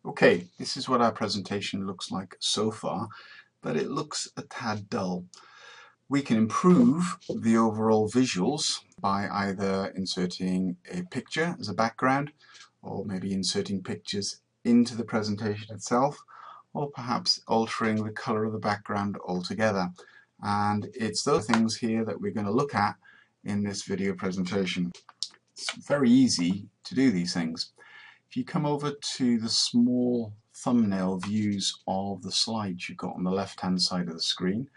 Okay, this is what our presentation looks like so far, but it looks a tad dull. We can improve the overall visuals by either inserting a picture as a background, or maybe inserting pictures into the presentation itself, or perhaps altering the color of the background altogether. And it's those things here that we're going to look at in this video presentation. It's very easy to do these things. If you come over to the small thumbnail views of the slides you've got on the left hand side of the screen,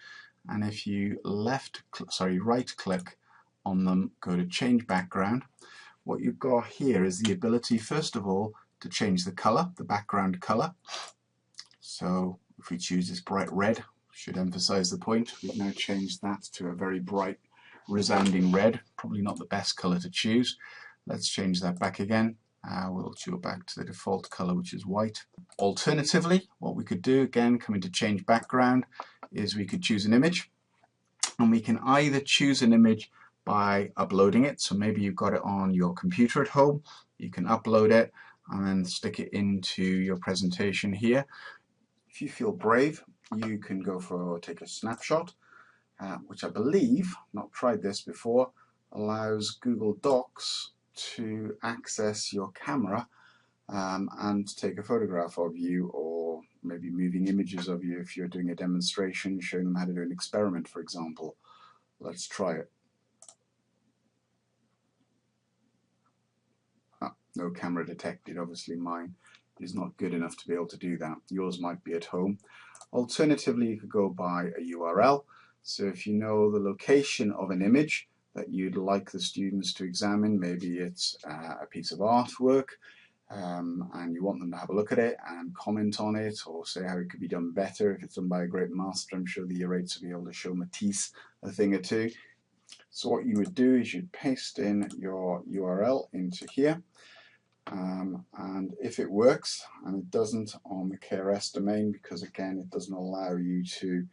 and if you right click on them, go to change background, what you've got here is the ability first of all to change the color, the background color. So if we choose this bright red, should emphasize the point, we've now changed that to a very bright resounding red, probably not the best color to choose. Let's change that back again. We'll go back to the default color, which is white. Alternatively, what we could do, again coming to change background, is we could choose an image, and we can either choose an image by uploading it. So maybe you've got it on your computer at home, you can upload it and then stick it into your presentation here. If you feel brave, you can go for take a snapshot, which I believe, not tried this before, allows Google Docs to access your camera and take a photograph of you, or maybe moving images of you if you're doing a demonstration, showing them how to do an experiment, for example. Let's try it. No camera detected. Obviously mine is not good enough to be able to do that. Yours might be at home. Alternatively, you could go by a URL. So if you know the location of an image that you'd like the students to examine, maybe it's a piece of artwork, and you want them to have a look at it and comment on it, or say how it could be done better. If it's done by a great master, I'm sure the year 8s will be able to show Matisse a thing or two. So what you would do is you'd paste in your URL into here, and if it works, and it doesn't on the KRS domain, because again it doesn't allow you to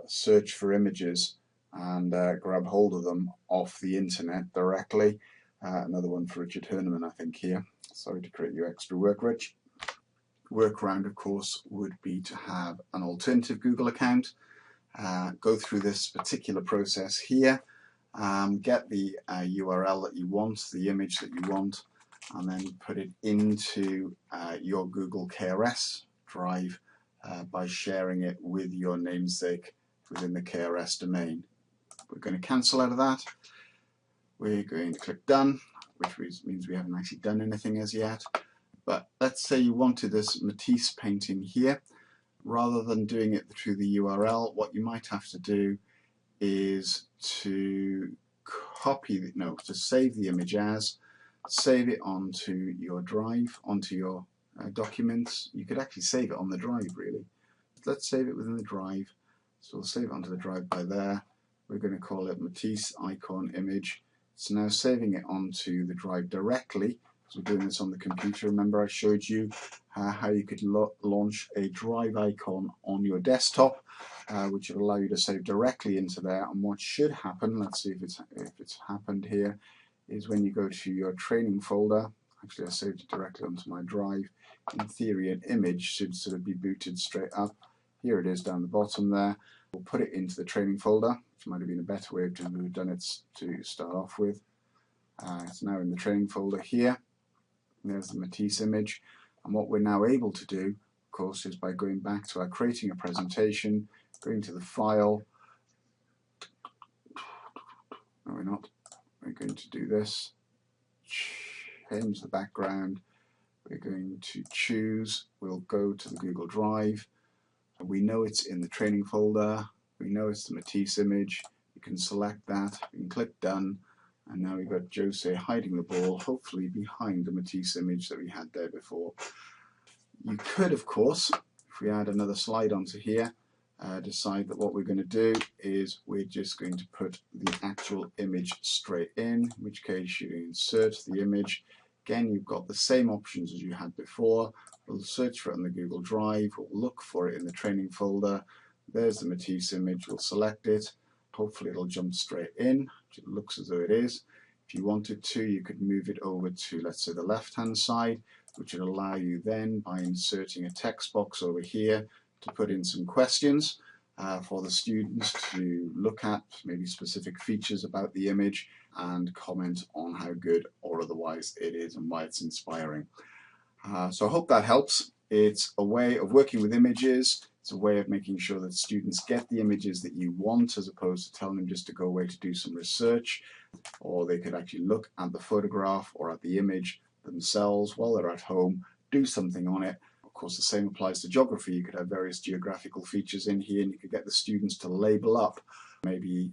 search for images and grab hold of them off the internet directly. Another one for Richard Herneman, I think, here. Sorry to create you extra work, Rich. Workaround, of course, would be to have an alternative Google account, go through this particular process here, get the URL that you want, the image that you want, and then put it into your Google KRS drive by sharing it with your namesake within the KRS domain. We're going to cancel out of that. We're going to click done, which means we haven't actually done anything as yet. But let's say you wanted this Matisse painting here. Rather than doing it through the URL, what you might have to do is to to save the image as, save it onto your drive, onto your documents. You could actually save it on the drive, really. Let's save it within the drive. So we'll save it onto the drive by there. We're going to call it Matisse icon image. It's now saving it onto the drive directly. So we're doing this on the computer. Remember I showed you how you could launch a drive icon on your desktop, which will allow you to save directly into there. And what should happen, let's see if it's happened here, is when you go to your training folder, actually I saved it directly onto my drive, in theory an image should sort of be booted straight up. Here it is down the bottom there. We'll put it into the training folder, which might have been a better way to have done it to start off with. It's now in the training folder here. There's the Matisse image, and what we're now able to do, of course, is by going back to our creating a presentation, going to the file. No, we're not. We're going to do this, change the background, we're going to choose, we'll go to the Google Drive. We know it's in the training folder, we know it's the Matisse image, you can select that, you can click done, and now we've got Jose hiding the ball, hopefully behind the Matisse image that we had there before. You could, of course, if we add another slide onto here, decide that what we're going to do is we're just going to put the actual image straight in which case you insert the image. Again, you've got the same options as you had before. We'll search for it on the Google Drive, we'll look for it in the training folder. There's the Matisse image, we'll select it. Hopefully it'll jump straight in, which it looks as though it is. If you wanted to, you could move it over to, let's say, the left hand side, which would allow you then, by inserting a text box over here, to put in some questions for the students to look at, maybe specific features about the image, and comment on how good or otherwise it is and why it's inspiring. So I hope that helps. It's a way of working with images. It's a way of making sure that students get the images that you want, as opposed to telling them just to go away to do some research, or they could actually look at the photograph or at the image themselves while they're at home, do something on it. Of course, the same applies to geography. You could have various geographical features in here, and you could get the students to label up maybe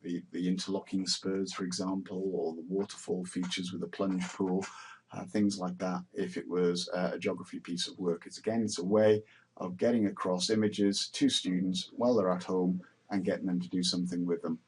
the interlocking spurs, for example, or the waterfall features with a plunge pool, things like that, if it was a geography piece of work. It's a way of getting across images to students while they're at home and getting them to do something with them.